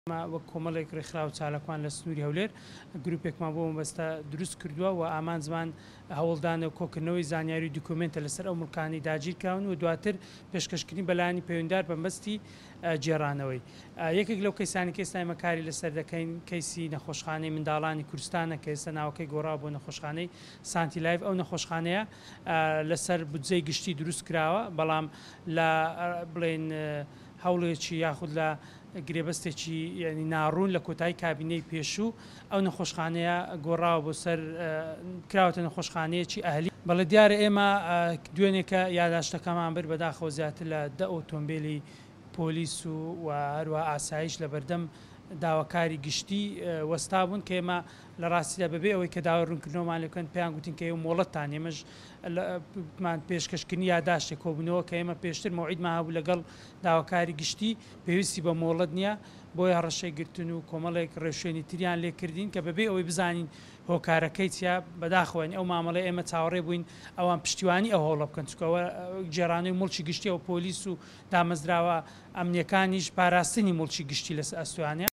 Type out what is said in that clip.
وەک کۆمەڵێک ڕێکخراو چالەکوان لە سنووری هەولێر گروپێکمان بۆ مەبەستە دروست کردووە و ئامان زمان هەوڵدانە و کۆکردنەوەی زانیاری و دوکومنتە لەسەر ئەو مڵکانی داگیرکراون و دواتر پێشکەشکردنی بەلایانی پەیوەنددار بەمبەستی جێڕانەوەی. یەکێک لەو کەیسانی کە ئێستا ئێمەکاری لەسەر دەکەین کەیسی نەخۆشخانەی منداڵانی کوردستانە کە ئێستا ناوەکەی گۆڕاوە بۆ نەخۆشخانەی سانتی لایف. ئەو نەخۆشخانەیە لەسەر بودجەی گشتی دروست کراوە، بەڵام لە بڵێن هەوڵێکی یاخود لە گرێبەستێکی ینی ناڕوون لە کۆتایی کابینەی پێشوو ئەو نەخۆشخانەیە گۆڕاوە بۆ سەر کراوەتە نەخۆشخانەیەکی ئەهلی. بەڵێ دیارە ئێمە دوێنێکە یاداشتەکەمان برد بەداخەوە زیاتر لە 10 ئۆتۆمبیلی پۆلیس و هەروە ئاسایش لە بەردەم داواکاری گشتی وەستا بوون کە ئێمە لە ڕاستیدا بەبێ ئەوەی کە داوای ڕوونکردنەوەمان لەکەن پێیان گوتین کە ئێوە مۆڵەتتان ئێمەشمان پێشکەشکردنی یاداشتێک کۆبوونەوە کە ئێمە پێشتر مەوعیدمان هەبوو لەگەڵ داواکاری گشتی پێویستی بە مۆڵەت نییە بۆی هەڕەشەی گرتن و کۆمەڵێک ڕێشوێنی تریان لێکردین کە بەبێ ئەوەی بزانین هۆکارەکەی چیا بەداخەوەنی ئەو مامەڵەی ئێمە چاوەڕێ بووین ئەوان پشتیوانی ئەو هەوڵە بکەن چکەوە جێرانەی مڵکی گشتی ئەو پۆلیس و دامەزراوە ئەمنیەکانیش پاراستنی مڵکی گشتی لەس ئەستوانە.